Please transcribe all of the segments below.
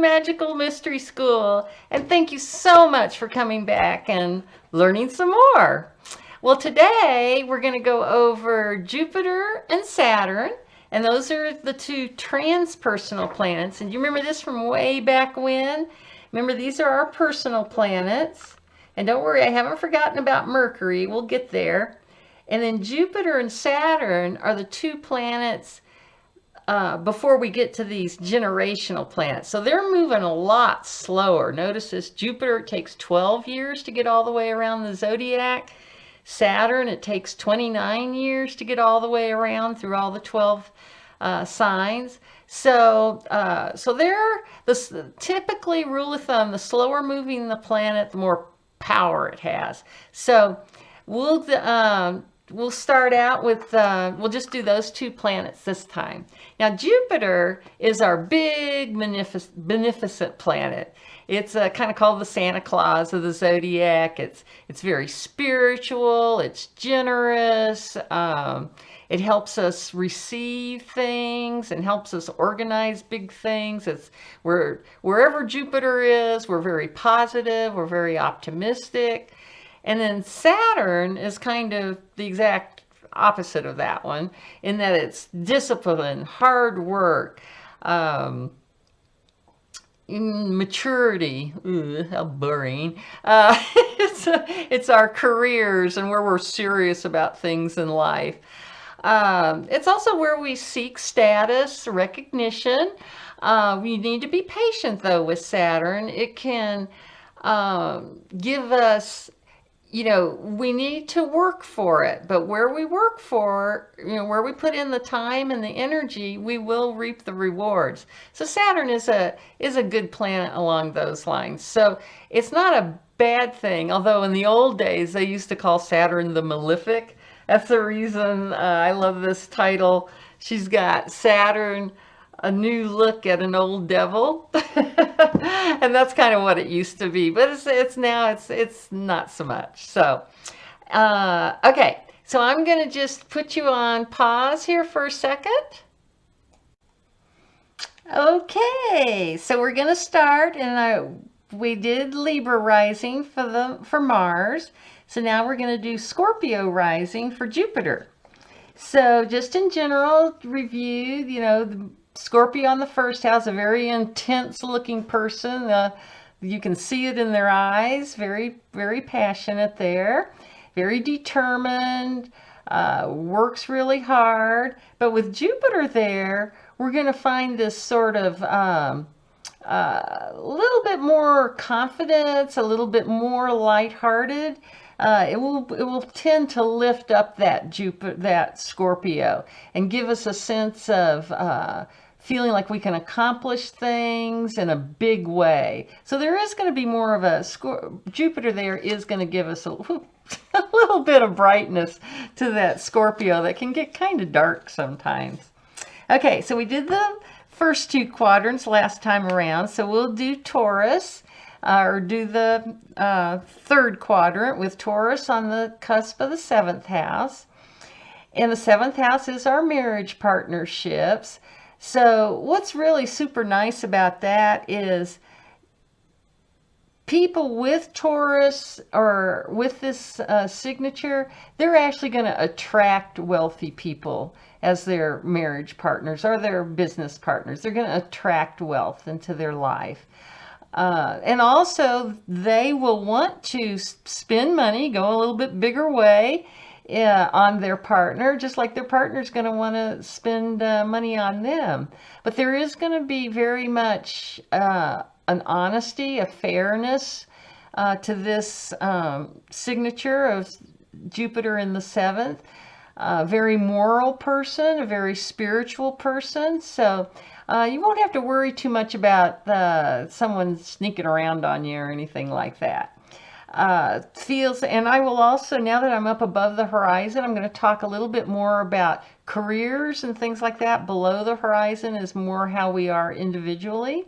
Magical Mystery School, and thank you so much for coming back and learning some more. Well, today we're going to go over Jupiter and Saturn, and those are the two transpersonal planets. And you remember this from way back when? Remember, these are our personal planets. And don't worry, I haven't forgotten about Mercury. We'll get there. And then Jupiter and Saturn are the two planets before we get to these generational planets. So they're moving a lot slower. Notice this, Jupiter takes 12 years to get all the way around the zodiac. Saturn, it takes 29 years to get all the way around through all the 12 signs. So they're typically, rule of thumb, the slower moving the planet, the more power it has. So we'll start out with, we'll just do those two planets this time. Now, Jupiter is our big, beneficent planet. It's kind of called the Santa Claus of the zodiac. It's very spiritual. It's generous. It helps us receive things and helps us organize big things. Wherever Jupiter is, we're very positive. We're very optimistic. And then Saturn is kind of the exact opposite of that one, in that it's discipline, hard work, maturity. Ooh, how boring. It's our careers and where we're serious about things in life. It's also where we seek status, recognition. We need to be patient, though, with Saturn. It can give us, we need to work for it, but where we work for, where we put in the time and the energy, we will reap the rewards. So Saturn is a good planet along those lines. So it's not a bad thing, although in the old days, they used to call Saturn the Malefic. That's the reason I love this title. She's got Saturn, a new look at an old devil. And that's kind of what it used to be, but it's now not so much. So okay, so I'm going to just put you on pause here for a second. Okay, so we're going to start, and we did Libra rising for Mars. So now we're going to do Scorpio rising for Jupiter. So just in general review, the Scorpio on the first house, a very intense looking person. You can see it in their eyes. Very, very passionate there. Very determined. Works really hard. But with Jupiter there, we're going to find this sort of a little bit more confidence, a little bit more lighthearted. It will tend to lift up that Scorpio, and give us a sense of feeling like we can accomplish things in a big way. So there is going to be more of a Jupiter there is going to give us a little bit of brightness to that Scorpio that can get kind of dark sometimes. Okay, so we did the first two quadrants last time around, so we'll do Taurus. Or do the third quadrant with Taurus on the cusp of the 7th house. And the 7th house is our marriage partnerships. So what's really super nice about that is people with Taurus or with this signature, they're actually going to attract wealthy people as their marriage partners or their business partners. They're going to attract wealth into their life. And also they will want to spend money, go a little bit bigger way on their partner, just like their partner's going to want to spend money on them. But there is going to be very much an honesty, a fairness to this signature of Jupiter in the 7th. A very moral person, a very spiritual person. So you won't have to worry too much about someone sneaking around on you or anything like that. And I will also, now that I'm up above the horizon, I'm going to talk a little bit more about careers and things like that. Below the horizon is more how we are individually.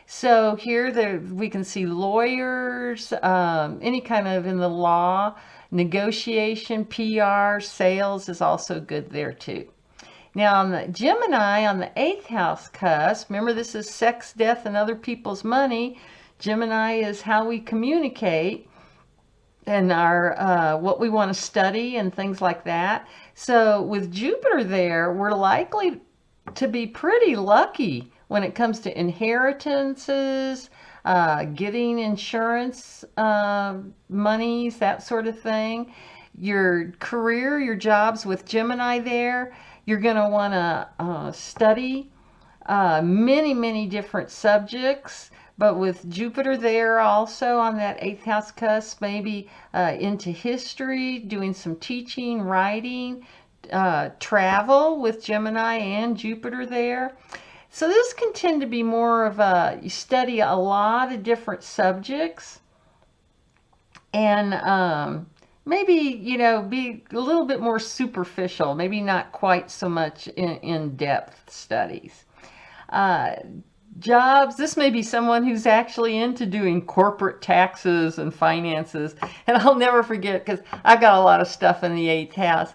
So here we can see lawyers, any kind of in the law, negotiation, PR, sales is also good there too. Now on the Gemini, on the 8th house cusp, remember this is sex, death, and other people's money. Gemini is how we communicate and our what we want to study and things like that. So with Jupiter there, we're likely to be pretty lucky when it comes to inheritances, getting insurance monies, that sort of thing. Your career, your jobs with Gemini there, you're going to want to study many different subjects. But with Jupiter there also on that 8th house cusp, maybe into history, doing some teaching, writing, travel with Gemini and Jupiter there. So this can tend to be more of you study a lot of different subjects and maybe, be a little bit more superficial, maybe not quite so much in-depth studies. Jobs, this may be someone who's actually into doing corporate taxes and finances. And I'll never forget, because I've got a lot of stuff in the 8th house.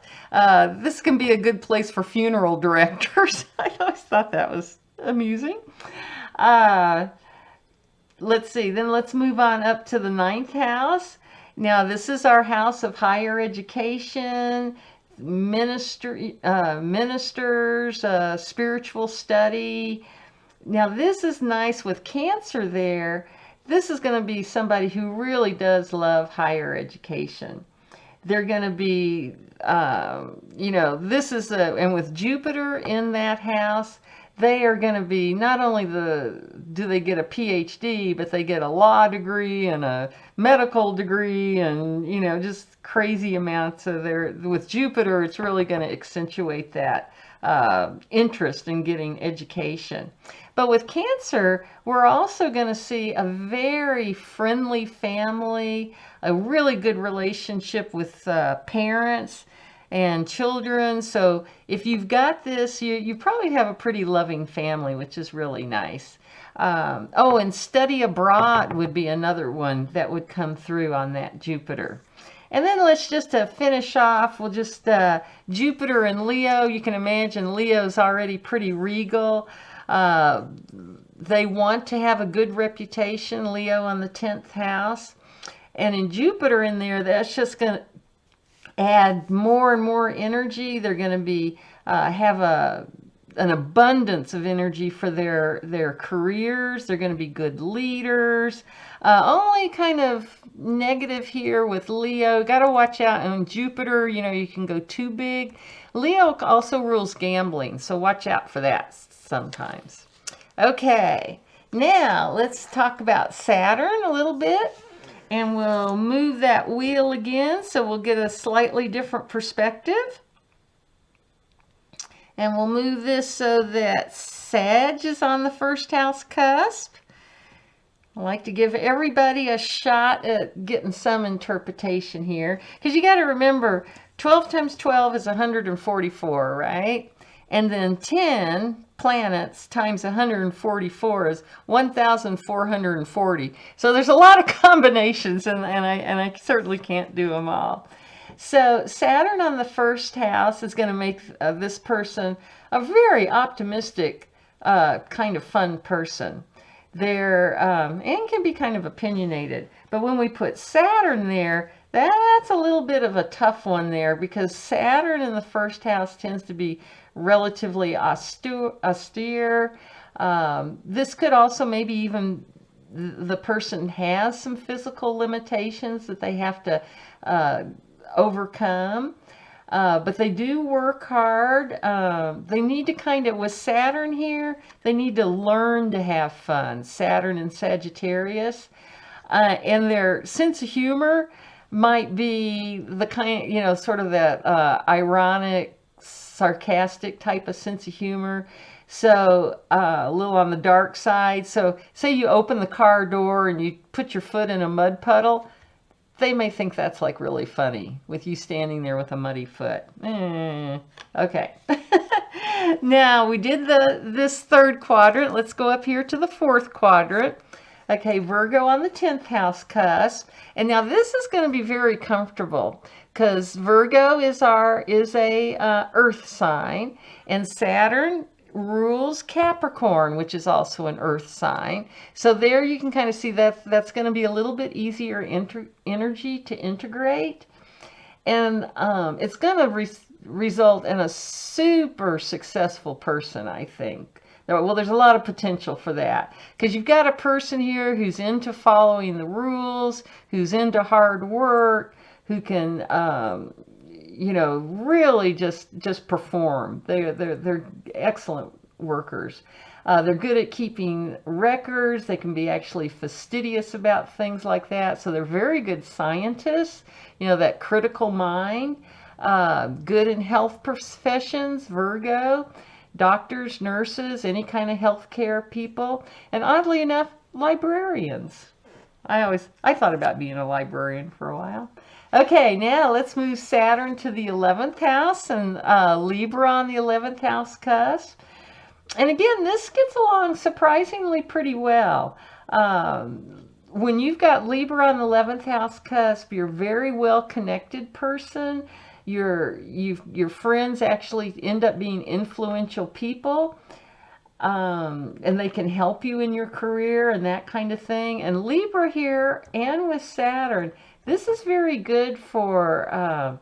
This can be a good place for funeral directors. I always thought that was amusing. Let's see, then let's move on up to the 9th house. Now this is our house of higher education, ministers, spiritual study. Now this is nice with Cancer there. This is going to be somebody who really does love higher education. They're going to be, this is and with Jupiter in that house, they are going to be not only do they get a PhD, but they get a law degree and a medical degree and, just crazy amounts of with Jupiter, it's really going to accentuate that interest in getting education. But with Cancer, we're also going to see a very friendly family, a really good relationship with parents and children. So if you've got this, you probably have a pretty loving family, which is really nice. And study abroad would be another one that would come through on that Jupiter. And then let's just finish off, we'll just, Jupiter and Leo. You can imagine Leo's already pretty regal. They want to have a good reputation, Leo on the 10th house. And in Jupiter in there, that's just going to add more and more energy. They're going to be have an abundance of energy for their careers. They're going to be good leaders. Only kind of negative here with Leo. Got to watch out on Jupiter. You can go too big. Leo also rules gambling, so watch out for that sometimes. Okay, now let's talk about Saturn a little bit. And we'll move that wheel again so we'll get a slightly different perspective. And we'll move this so that Sag is on the 1st house cusp. I like to give everybody a shot at getting some interpretation here. Because you got to remember, 12 times 12 is 144, right? And then 10 planets times 144 is 1,440. So there's a lot of combinations, and I certainly can't do them all. So Saturn on the 1st house is going to make this person a very optimistic, kind of fun person. They're and can be kind of opinionated. But when we put Saturn there, that's a little bit of a tough one there, because Saturn in the 1st house tends to be relatively austere. This could also maybe even the person has some physical limitations that they have to overcome. But they do work hard. They need to kind of, with Saturn here, they need to learn to have fun. Saturn and Sagittarius. And their sense of humor might be the kind, sort of that ironic, sarcastic type of sense of humor. So a little on the dark side. So say you open the car door and you put your foot in a mud puddle. They may think that's like really funny with you standing there with a muddy foot. Okay. Now we did this 3rd quadrant. Let's go up here to the 4th quadrant. Okay, Virgo on the 10th house cusp. And now this is going to be very comfortable, because Virgo is a earth sign, and Saturn rules Capricorn, which is also an earth sign. So there you can kind of see that that's going to be a little bit easier energy to integrate, and it's going to result in a super successful person, I think. Well, there's a lot of potential for that, because you've got a person here who's into following the rules, who's into hard work, who can you know, really just perform. They're excellent workers. They're good at keeping records. They can be actually fastidious about things like that. So they're very good scientists, you know, that critical mind. Good in health professions, Virgo. Doctors, nurses, any kind of healthcare people. And oddly enough, librarians. I thought about being a librarian for a while. Okay, now let's move Saturn to the 11th house, and Libra on the 11th house cusp. And again, this gets along surprisingly pretty well. When you've got Libra on the 11th house cusp, you're a very well connected person. Your friends actually end up being influential people. And they can help you in your career and that kind of thing. And Libra here, and with Saturn, this is very good for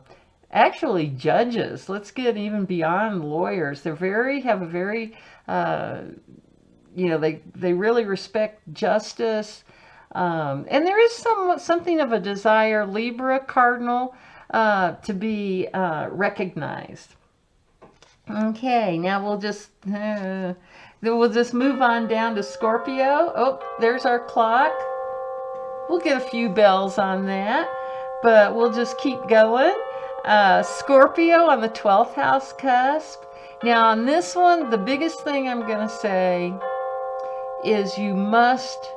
actually judges. Let's get even beyond lawyers. Have a very, you know, they really respect justice. And there is something of a desire, Libra cardinal, to be recognized. Okay, now we'll just move on down to Scorpio. Oh, there's our clock. We'll get a few bells on that, but we'll just keep going. Scorpio on the 12th house cusp. Now on this one, the biggest thing I'm going to say is you must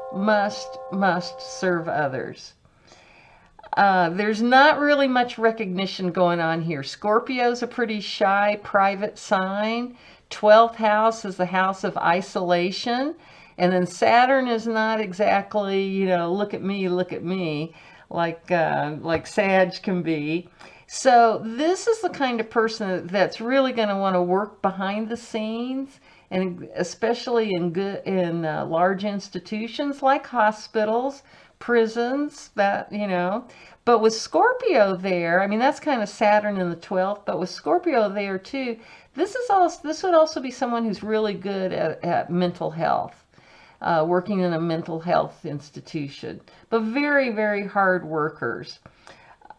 serve others. There's not really much recognition going on here. Scorpio's a pretty shy, private sign. 12th house is the house of isolation. And then Saturn is not exactly, you know, look at me, like Sag can be. So this is the kind of person that's really going to want to work behind the scenes, and especially in large institutions like hospitals, prisons, that, you know. But with Scorpio there, I mean, that's kind of Saturn in the 12th, but with Scorpio there too, this would also be someone who's really good at mental health, working in a mental health institution, but very, very hard workers.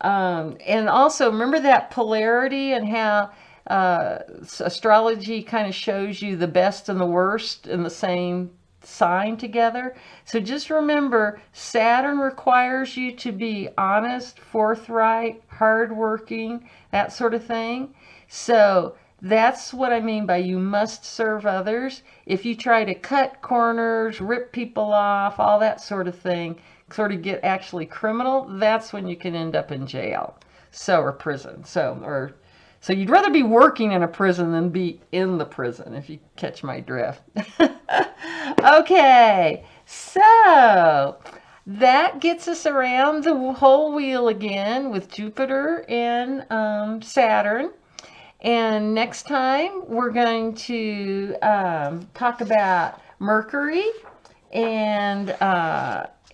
And also remember that polarity, and how astrology kind of shows you the best and the worst in the same sign together. So just remember, Saturn requires you to be honest, forthright, hardworking, that sort of thing. So that's what I mean by you must serve others. If you try to cut corners, rip people off, all that sort of thing, sort of get actually criminal, that's when you can end up in jail. Or prison. So you'd rather be working in a prison than be in the prison, if you catch my drift. Okay, so that gets us around the whole wheel again with Jupiter and Saturn. And next time we're going to talk about Mercury and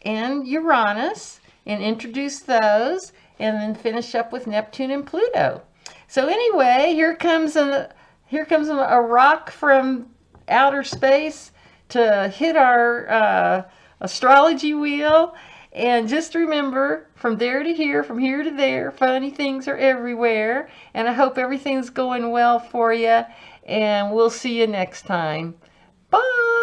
Uranus, and introduce those, and then finish up with Neptune and Pluto. So anyway, here comes a rock from outer space to hit our astrology wheel. And just remember, from there to here, from here to there, funny things are everywhere. And I hope everything's going well for you. And we'll see you next time. Bye.